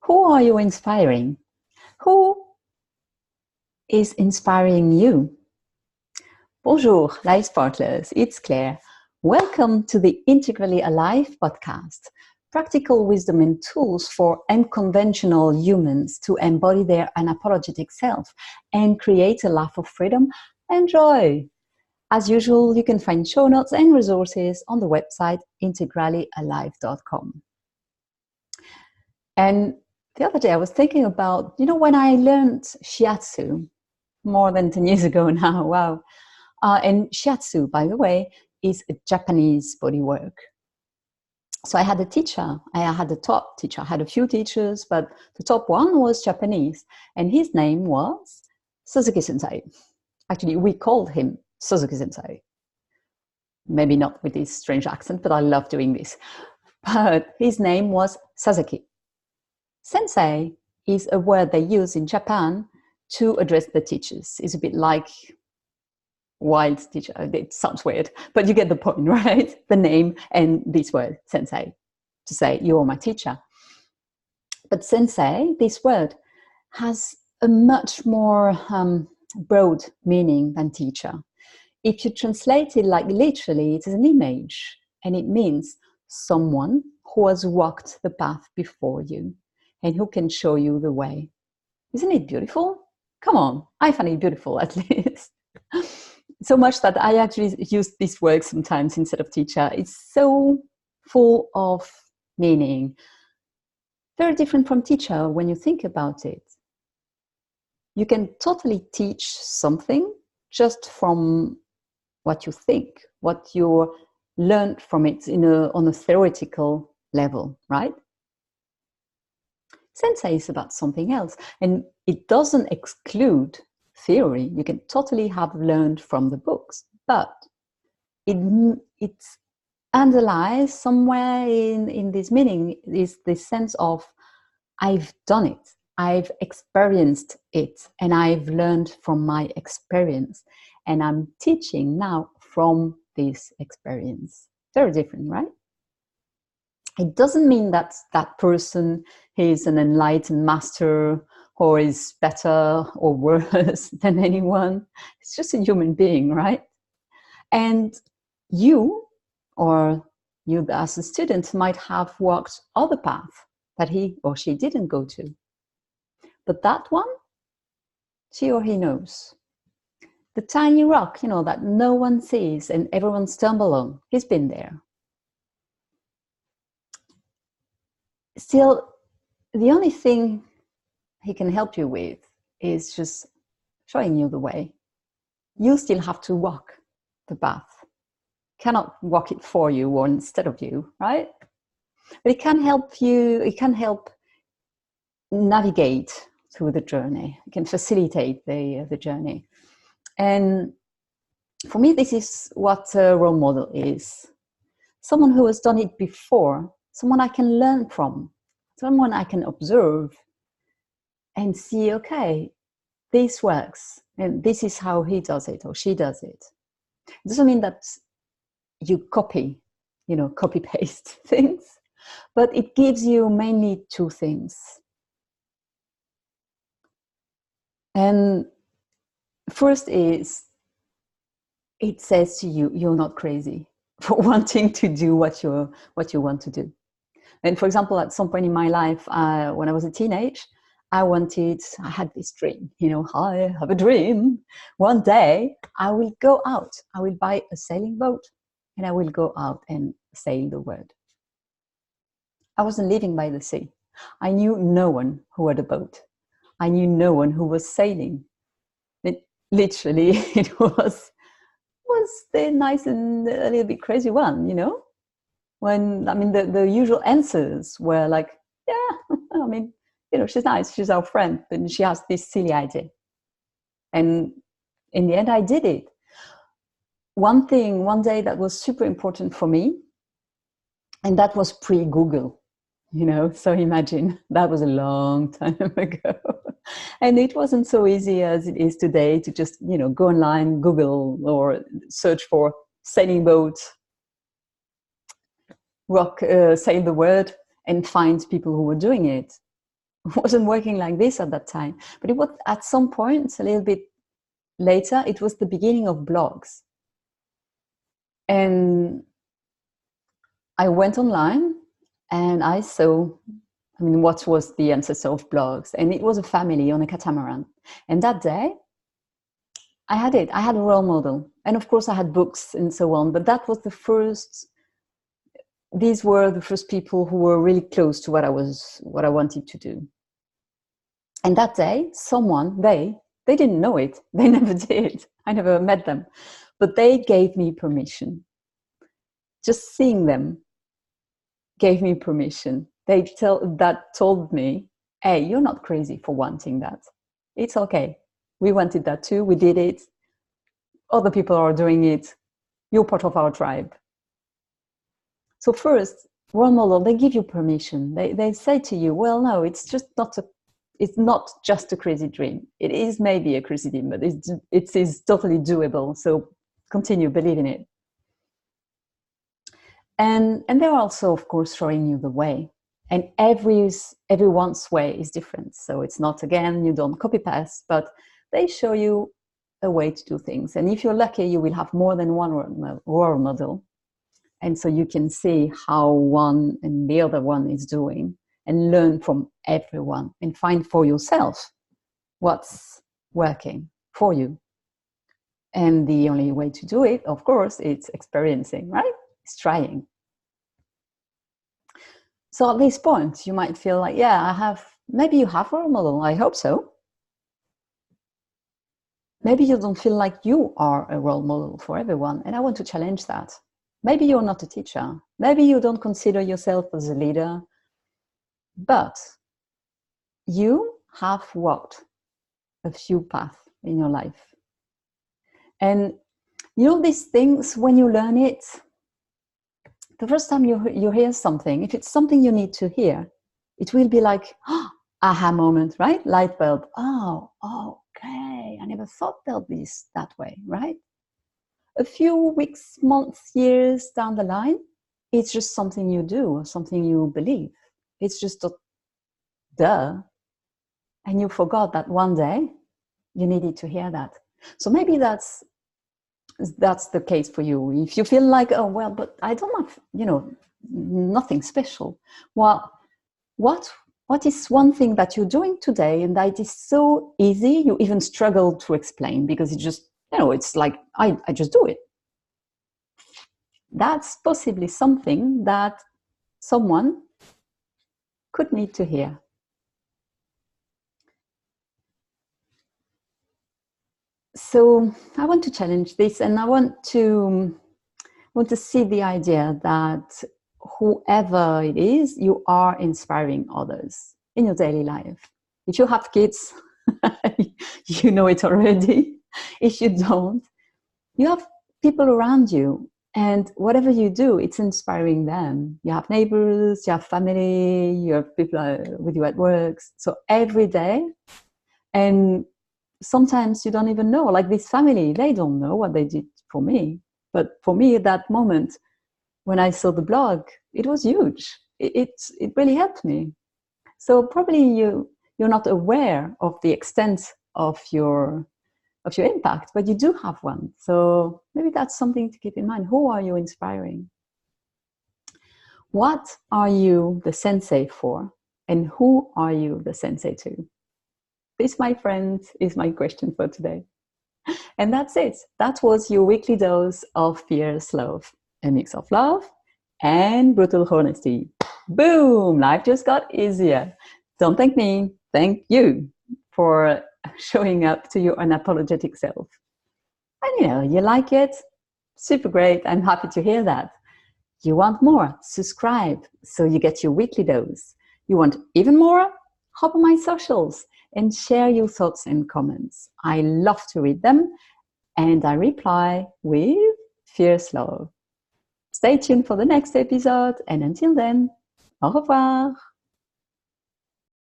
Who are you inspiring? Who is inspiring you? Bonjour, life sparklers, it's Claire. Welcome to the Integrally Alive podcast, practical wisdom and tools for unconventional humans to embody their unapologetic self and create a life of freedom and joy. As usual, you can find show notes and resources on the website integrallyalive.com. And the other day I was thinking about, when I learned shiatsu more than 10 years ago now, wow. And shiatsu, by the way, is a Japanese bodywork. So I had a teacher, I had a top teacher, I had a few teachers, but the top one was Japanese, and his name was Suzuki Sensei. Actually, we called him Suzuki Sensei. Maybe not with this strange accent, but I love doing this. But his name was Suzuki. Sensei is a word they use in Japan to address the teachers. It's a bit like wild teacher. It sounds weird, but you get the point, right? The name and this word, sensei, to say you are my teacher. But sensei, this word, has a much more broad meaning than teacher. If you translate it like literally, it is an image, and it means someone who has walked the path before you and who can show you the way. Isn't it beautiful? Come on, I find it beautiful at least. So much that I actually use this word sometimes instead of teacher. It's so full of meaning. Very different from teacher when you think about it. You can totally teach something just from what you think, what you learned from it on a theoretical level, right? Sensei is about something else, and it doesn't exclude theory. You can totally have learned from the books, but it's underlies somewhere in this meaning is this sense of I've done it, I've experienced it, and I've learned from my experience, and I'm teaching now from this experience. Very different, right? It doesn't mean that that person is an enlightened master or is better or worse than anyone. It's just a human being, right? And you, or you as a student, might have walked other paths that he or she didn't go to. But that one, she or he knows. The tiny rock, that no one sees and everyone stumbles on, he's been there. Still, the only thing he can help you with is just showing you the way. You still have to walk the path. Cannot walk it for you or instead of you, right? But it can help you, it can help navigate through the journey. It can facilitate the journey. And for me, this is what a role model is. Someone who has done it before, someone I can learn from, someone I can observe and see, okay, this works, and this is how he does it or she does it. It doesn't mean that you copy paste things, but it gives you mainly two things. And first is, it says to you, you're not crazy for wanting to do what you want to do. And for example, at some point in my life, when I was a teenage, I had this dream, I have a dream. One day I will go out, I will buy a sailing boat and I will go out and sail the world. I wasn't living by the sea. I knew no one who had a boat. I knew no one who was sailing. Literally, it was the nice and a little bit crazy one, when, the usual answers were like, yeah, she's nice, she's our friend, and she has this silly idea. And in the end, I did it. One day that was super important for me, and that was pre-Google, so imagine, that was a long time ago. And it wasn't so easy as it is today to just, go online, Google, or search for sailing boat, sail the world, and find people who were doing it. wasn't working like this at that time. But it was at some point, a little bit later, it was the beginning of blogs. And I went online and I saw, what was the ancestor of blogs? And it was a family on a catamaran. And that day, I had it. I had a role model. And of course, I had books and so on. But that was the first, these were the first people who were really close to what I wanted to do. And that day, someone, they didn't know it. They never did. I never met them. But they gave me permission. Just seeing them gave me permission. They told me, hey, you're not crazy for wanting that. It's okay. We wanted that too. We did it. Other people are doing it. You're part of our tribe. So first, role model, they give you permission. They say to you, well, no, it's not just a crazy dream. It is maybe a crazy dream, but it is totally doable. So continue, believe in it. And they're also, of course, showing you the way. And everyone's way is different. So it's not, again, you don't copy paste, but they show you a way to do things. And if you're lucky, you will have more than one role model. And so you can see how one and the other one is doing and learn from everyone and find for yourself what's working for you. And the only way to do it, of course, is experiencing, right? It's trying. So at this point, you might feel like, yeah, maybe you have a role model. I hope so. Maybe you don't feel like you are a role model for everyone. And I want to challenge that. Maybe you're not a teacher. Maybe you don't consider yourself as a leader. But you have walked a few paths in your life. And these things, when you learn it, the first time you hear something, if it's something you need to hear, it will be like, aha moment, right? Light bulb. Oh, okay. I never thought about this that way, right? A few weeks, months, years down the line, it's just something you do, something you believe. It's just duh. And you forgot that one day you needed to hear that. So maybe that's the case for you. If you feel like, oh, well, but I don't have, nothing special. Well, what is one thing that you're doing today and that is so easy, you even struggle to explain because it just, it's like, I just do it. That's possibly something that someone could need to hear. So I want to challenge this, and I want to see the idea that whoever it is, you are inspiring others in your daily life. If you have kids, you know it already. If you don't, you have people around you, and whatever you do, it's inspiring them. You have neighbors, you have family, you have people with you at work. So every day, and sometimes you don't even know, like this family, they don't know what they did for me. But for me, at that moment, when I saw the blog, it was huge. It really helped me. So probably you're not aware of the extent of your impact, but you do have one. So maybe that's something to keep in mind. Who are you inspiring? What are you the sensei for? And who are you the sensei to? This, my friends, is my question for today. And that's it. That was your weekly dose of fierce love. A mix of love and brutal honesty. Boom! Life just got easier. Don't thank me. Thank you for showing up to your unapologetic self. And you like it? Super great. I'm happy to hear that. You want more? Subscribe so you get your weekly dose. You want even more? Hop on my socials and share your thoughts and comments. I love to read them, and I reply with fierce love. Stay tuned for the next episode, and until then, au revoir.